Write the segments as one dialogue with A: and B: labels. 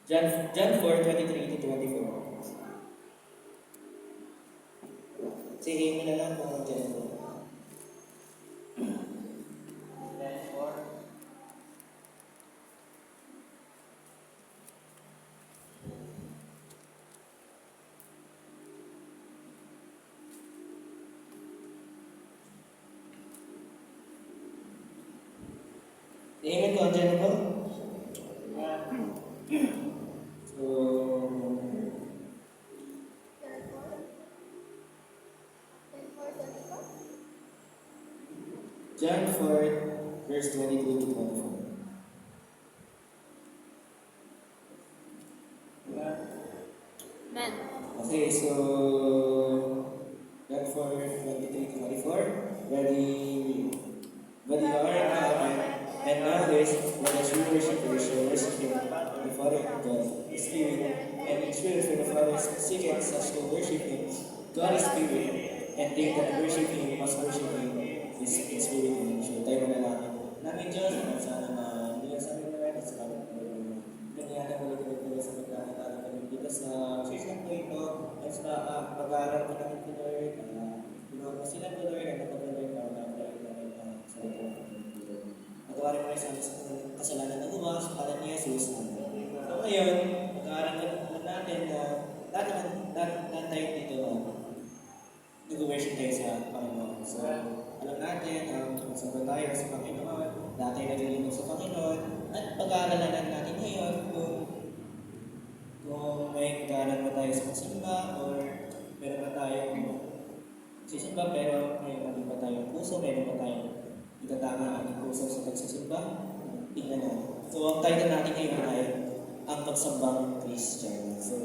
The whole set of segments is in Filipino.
A: John 4:23-24. Sige mo na lang kung John 4. John 4. Sige mo kung John 4. So, John 4, verse 22-24.
B: Amen.
A: Okay, so John 4:23-24. But you are in heaven, and now there is when the true worshippers shall worship him, the Father and God, the Spirit, and in truth for the Father seeketh such to worship him. God is Spirit, and they that worship him must worship him in spirit and in truth. Tayo manalangin. Namin Diyos, sana na bigyan sa amin na rin, at salamat po nangyari mo ulit sa pagkakataon kami dito sa church ng po ito, at sa pag-aaral ko namin po Lord, ginawa mo sila po Lord, at napatuloy para na-apply namin sa ito. Magawa rin mo sa kasalanan na gumawa sa pangalan ni Jesus. So ngayon, pag-aaral ko natin na lahat tayo dito nag-worship tayo sa Panginoon. So, alam natin, magsabot tayo sa Panginoon, lahat tayo naglilingkod sa Panginoon, at pag-aaralan natin ngayon kung may pag-aaral ba tayo sa pasimba, or meron ba tayong sisimba, pero may mali ba tayong puso, meron ba tayong itatama ang ating puso sa pagsisimba, tingnan natin. So, ang title natin ngayon ay ang pagsambang Christian. So,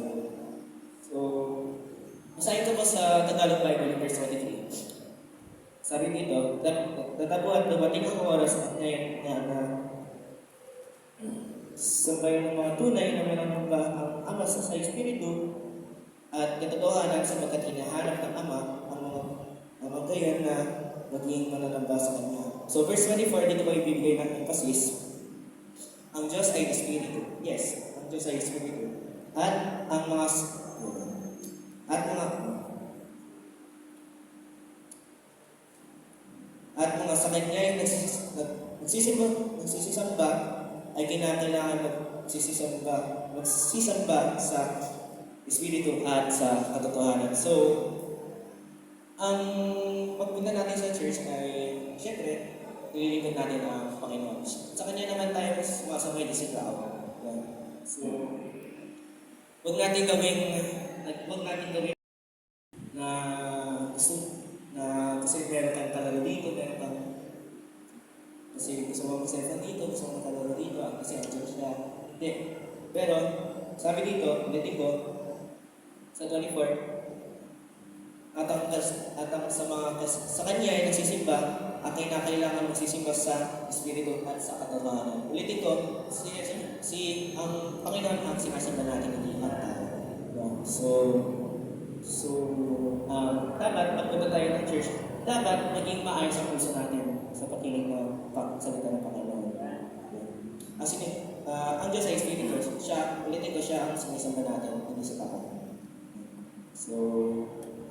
A: masahin ko po sa Tagalog Bible, verse 23. Sabi dito, tatabuhan dumating ang oras at ngayon na sabay ng mga tunay na meron ba ang Ama sa Espiritu at katotohanan sapagkat hinahanap ng Ama ang mga gayon na maging mananamba sa Kanya. So verse 24, dito ko ibibigay ng emphasis. Ang Diyos ay Espiritu. Yes, ang Diyos ay Espiritu. At ang mga sa Kanya ay nagsisisamba ay kinakailangan magsisamba sa Espiritu at sa katotohanan. So, ang pagpunta natin sa church ay, siyempre, nililingkod natin ang Panginoon. Sa Kanya naman tayo sumasabay din sa tao. So, huwag natin gawin na kasi meron kang kalaro dito, kasi gusto mo mag-cellphone dito, gusto mo makalaro dito, kasi ang church na. Hindi. Pero, sabi dito, ulitin ko, sa 24, sa Kanya ay nagsisimba, at kailangan magsisimba sa Espiritu at sa katotohanan. Ulitin ko, ang Panginoon ang sinasamba natin, hindi ang tao. Dapat pagpunta tayo ng church, dapat maging maayos ang puso natin sa pakinig ng salita ng Panginoon. Kasi ang Diyos ay Espiritu, ulitin ko siya ang sinisamba natin, hindi sa tao. So,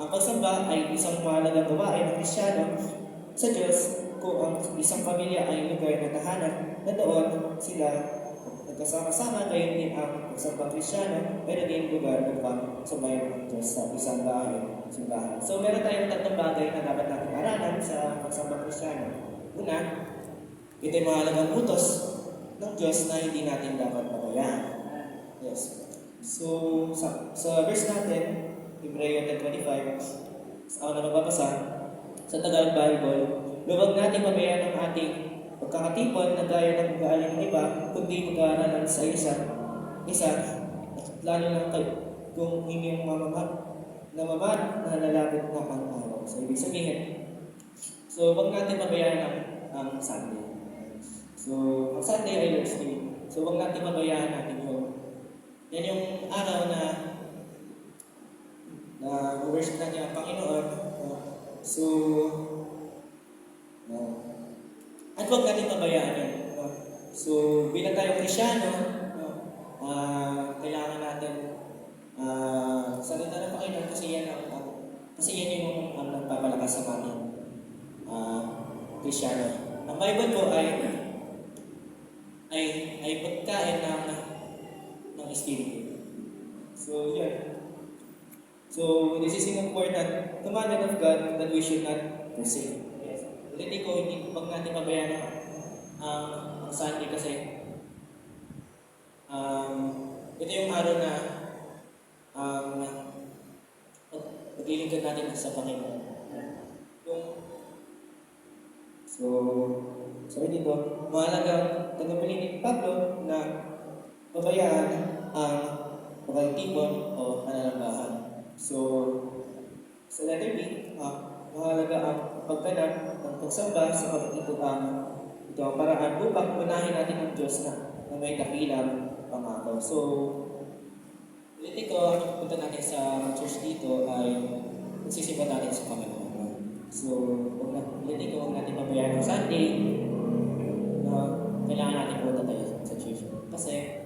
A: ang pagsamba ay isang mahalagang gawain ng Kristyano sa Diyos kung ang isang pamilya ay lugar na tahanan na doon sila nagkasama-sama, gayon din ang pagsambang Kristyano, pero din lugar upang sumayon ng Diyos sa isang simbahan. So, meron tayong tatlong bagay na dapat natin aralan sa pagsambang Kristyano. Una, ito ay mahalagang utos ng Diyos na hindi natin dapat pabayaan. Yes. So, sa verse natin, Hebreo 10:25, sa una magbabasa, sa Tagalog Bible, luwag natin pabayaan ang ating pagkakatipon na gaya ng ugali ng iba, kundi mag-aaralan sa isa, lalo na kung hindi mamamad na lalapit na ang araw. So, ibig sabihin, so, huwag natin pabayaan ang Sunday. So, ang Sunday ay Lord's Day. So, huwag natin pabayaan natin yun. Yan yung araw na worship natin ang Panginoon. At huwag natin pabayaan yun. So, bilang tayong Kristyano, Kristyano. Ang Bible po ay pagkain ng Espiritu. So, yun. So, this is an important commandment of God that we should not forsake. Yes. Hindi wag natin pabayaan ang Sunday kasi ito yung araw na paglilingkod natin sa Panginoon. So, sabi dito, mahalagang tagapili ni Pablo na pabayaan ang pagtitipon o pananambahan. So, sa letter B, mahalaga ang pagganap ng pagsamba sa pagtitipon. Ito ang paraan upang unahin natin ang Diyos na may dakilang pangako. So, ulitin ko, ang punta natin sa church dito ay magsisimba natin sa Panginoon. So, ulitin ko, huwag natin pabayaan ng Sunday na kailangan natin punta tayo sa church. Kasi,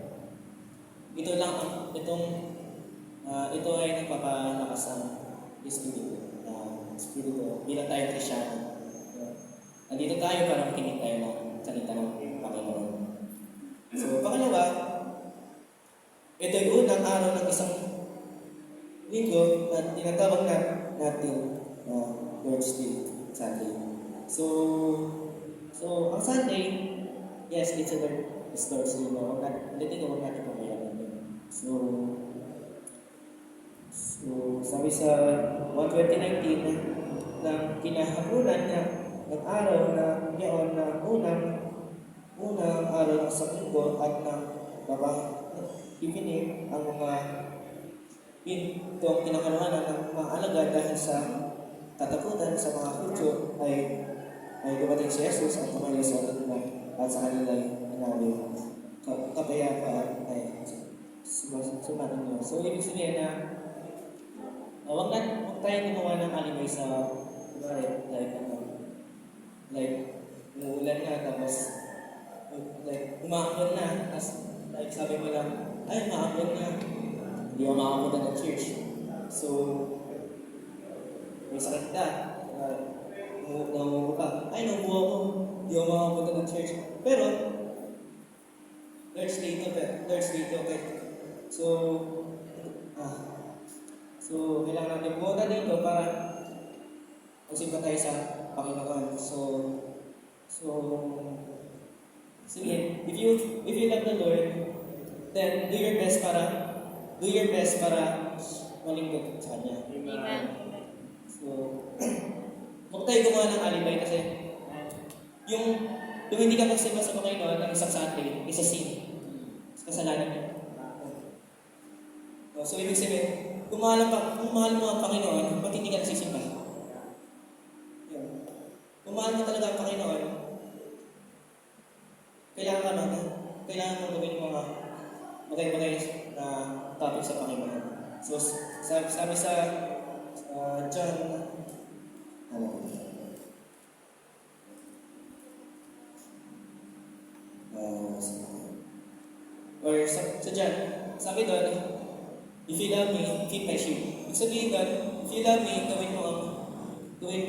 A: ito ay nagpapalakas ang Espiritu. Bilang tayo Kristyano. Nandito tayo para makinig tayo ng salita ng Panginoon. So, pangalawa, ito ay unang araw ng isang linggo na tinatawag natin Lord's Day, Sunday. So, ang Sunday, yes, it's Lord's Day. Hindi ko huwag natin pabayaan yun. So, sabi sa 1:2019 ng kinahapunan ng araw na ngayon na unang araw ng isang linggo at ng ipinig ang mga pintong kinakarohanan ng mga alagad dahil sa katakutan sa mga Hudyo ay dumating si Jesus at tumayo sa kanila at sa kanila nabi kapayapaan ay sumanin niyo. So, ibig sabihin na huwag tayo gumawa ng alibay sa like umuulan na tapos umaambon na tapos sabi mo lang ay umaambon na hindi ako makapunta ng church. So may sakit ka nangungo ka ay nangungo ako hindi ako makapunta ng church pero Lord's Day okay. So, kailangan natin pumunta dito para magsimba tayo sa Panginoon. Sige, if you love the Lord, then do your best para malingkod sa Kanya.
B: Amen.
A: So, huwag tayo gumawa ng alibay kasi yung hindi ka magsimba sa Panginoon ng isang Sunday, isa sin. Kasalanan niya. So, ibig sabihin, kung mahal mo ang Panginoon, ba't hindi ka nagsisimba? Yan. Kung mahal mo talaga ang Panginoon, kailangan mo gawin mga bagay-bagay na topic sa Panginoon. So, sabi sa John, or sa John, sabi doon, if you love me, keep my sheep. Ibig sabihin doon, if you love me, gawin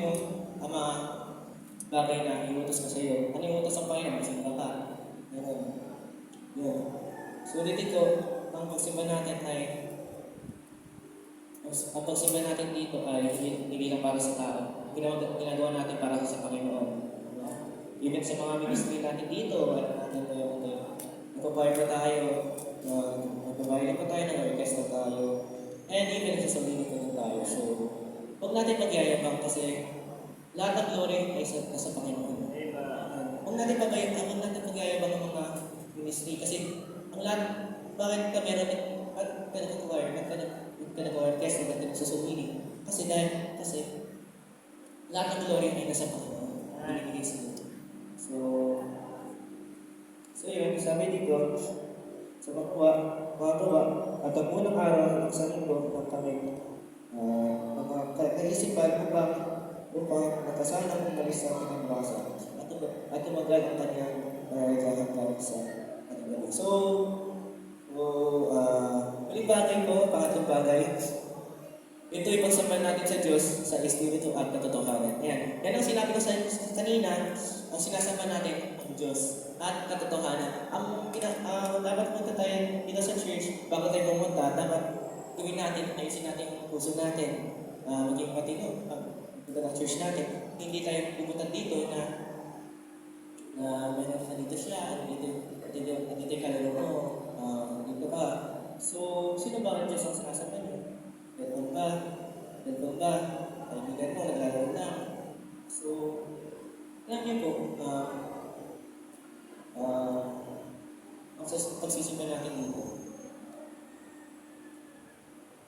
A: mo ang mga bagay na iutos ko sa iyo. Ano yung utos ng Panginoon? Magsimba ka. Yun. So, ulitin ko, ang pagsimba natin dito ay hindi lang para sa tao. Ginagawa natin para sa Panginoon. Even sa mga ministry natin dito, nagpapayo pa tayo, nagpapayo pa tayo ng orchestra tayo, and even sa sarili ko tayo. So, huwag natin magyayabang kasi lahat ng glory ay sa Panginoon. Huwag natin magyayabang ng mga ministry kasi ang lahat, bakit ka meron at nag-orchestra natin sa sumili? Kasi lahat ng glory ay nasa Panginoon. Binibigay sa Diyos. So yun, sabi dito, sa mga at ang unang araw ng isang linggo ng kami, mga kaisipan upang nakasanang umalis sa ating basa at tumagal ang kanyang hanggang sa ating gabi. So, uling bagay ko, pangatlong bagay, ito yung pagsamba natin sa Diyos, sa Espiritu at katotohanan. Yan ang sinabi ko sa kanina, ang sinasamba natin, ang Diyos at katotohanan. Dapat punta tayo dito sa church, bago tayo pumunta, dapat gawin natin, ayusin natin yung puso natin, maging matino, punta ng church natin. Hindi tayo pumunta dito na may nandito siya, nandito yung kalaro mo, dito ka. So, sino ba ang Diyos ang sinasamba niyo? Ganun ba, kaibigan mo, naglalaro lang. So, alam niyo po, ang pagsisimba natin dito,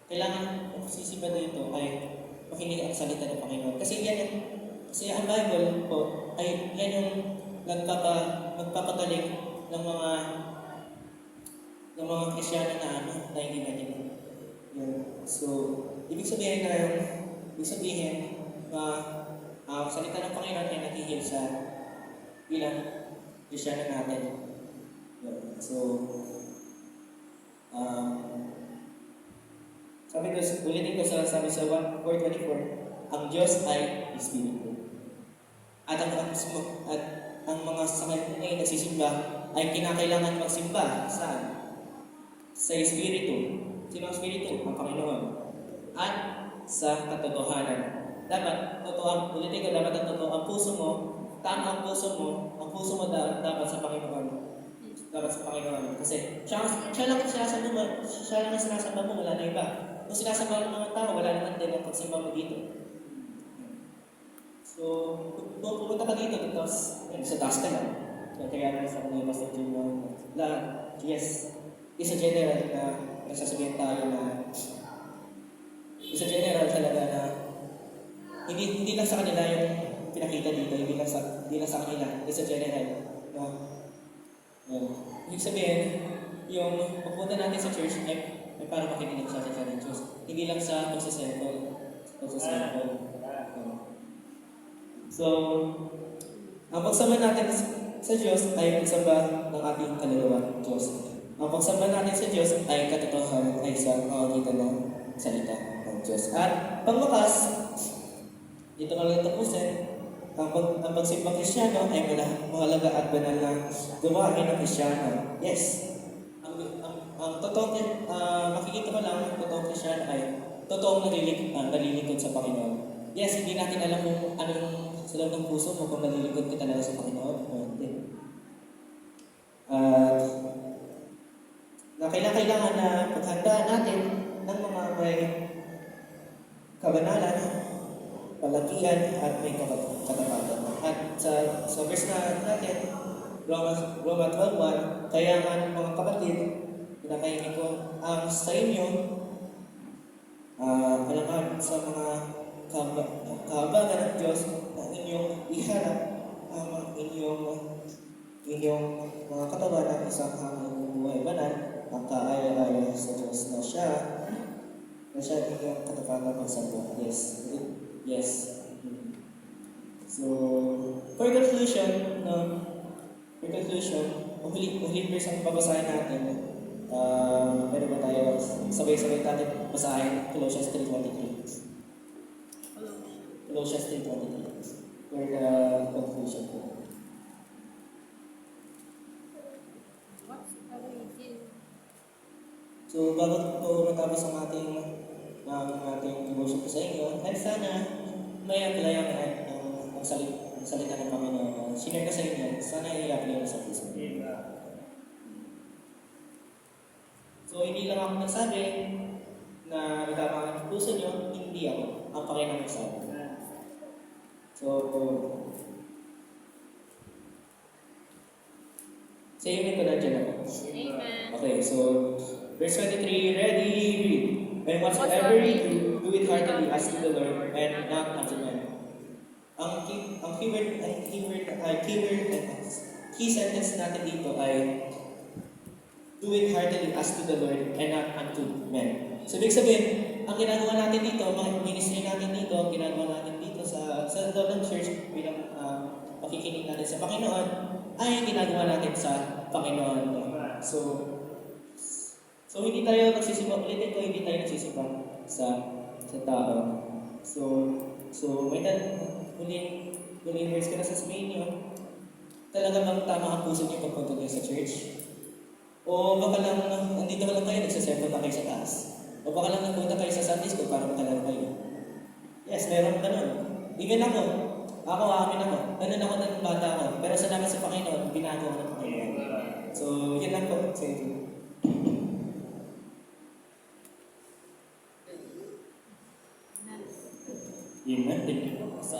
A: kailangan ang pagsisimba dito ay makinig ang salita ng Panginoon. Kasi ang Bible po, ay yan yung magpapagaling ng mga Kristiyano na hindi natin. So, ibig sabihin ang salita ng Panginoon ay naghihil sa bilang Kristiyano natin. So, ulitin ko sabi sa 4:24, ang Diyos ay Espiritu. At ang mga sa kanya ay nagsisimba ay kinakailangan magsimba saan? Sa Espiritu. Sino ang Espiritu? Ang Panginoon. At sa katotohanan. Dapat ang totoo ang puso mo, tama ang puso mo dapat sa Panginoon. Dapat sa Panginoon. Kasi siya lang ang sinasamba mo, wala na iba. Kung sinasamba ng mga tao, wala naman din ang pagsimba mo dito. So, kung pumunta ka dito, tapos sa taas ka lang. Kaya naman sa mga Pastor Jim yes, isa general na nagsasabihin tayo na isa general talaga na hindi lang sa kanila yung pinakita dito, hindi lang sa kanila, isa general. Ibig sabihin, yung pagpunta natin sa church ay para makikinig sa atin ng Diyos. Hindi lang sa pagsasample. So, ang pagsamba natin sa Diyos ay pagsamba ng ating kaluluwa, Diyos. Ang pagsamba natin sa Diyos ay katotohanan ay sa pamamagitan ng salita ng Diyos. At pangwakas, dito ka lang tapusin, ang pagsimbang Kristiyano ay mahalaga at banal na gawain ng Kristiyano. Yes, ang totoong makikita ko lang ang totoong Kristiyano ay totoong nalilingkod sa Panginoon. Yes, hindi natin alam kung anong sa loob ng puso mo kung nalilingkod ka talaga sa Panginoon o hindi. Kailangan na paghandaan natin ng mga may kabanalan, palakihan at may katapatan. At sa verse na natin, Roma 12:1, kaya nga mga kapatid, pinakaingin ko sa inyo, alangan sa mga kahabagan ng Diyos na inyong iharap ang inyong mga katawan at isang hanggang buhay banal ang kaaya-aya sa Diyos na siya inyong katapatan magsamba. Yes. So, for conclusion, huling verse ang babasahin natin. Pwede ba tayo sabay-sabay natin basahin Colossians 3:23? Colossians 3:23 for the conclusion po. So, bago po matapos ang ating devotion po sa inyo, ay sana may apply ang salita ng Panginoon. Sinare ko sa inyo, sana i-apply sa puso. So, hindi lang ako nagsabi na nagkakaroon ng puso nyo, hindi ako. Ang Panginoon nagsabi. So, sa inyo ko na dyan ako.
B: Amen.
A: Okay, so, verse 23, ready, read. And whatsoever you do it heartily as to the Lord and not unto men. Ang key sentence natin dito ay do it heartily as to the Lord and not unto men. So, ibig sabihin, ang ginagawa natin dito, mga ministry natin dito, ang ginagawa natin dito sa loob ng church bilang pakikinig natin sa Panginoon, ay ginagawa natin sa Panginoon. So hindi tayo nagsisipa, ulitin ko, hindi tayo nagsisipa sa sa tao. So huling verse ko na sa Spain yun. Talaga bang tama ang puso niyo pagpunta niyo sa church? O baka lang, andito ka lang kayo, nagsaserve pa kayo sa taas? O baka lang nagpunta kayo sa Sunday school para makalaro kayo? Yes, meron ganun. Even ako amin ako. Ganun ako ng bata ako. Pero salamat sa Panginoon, binago ako ng Panginoon. So, yun lang po. Thank you. Yun lang din. Sa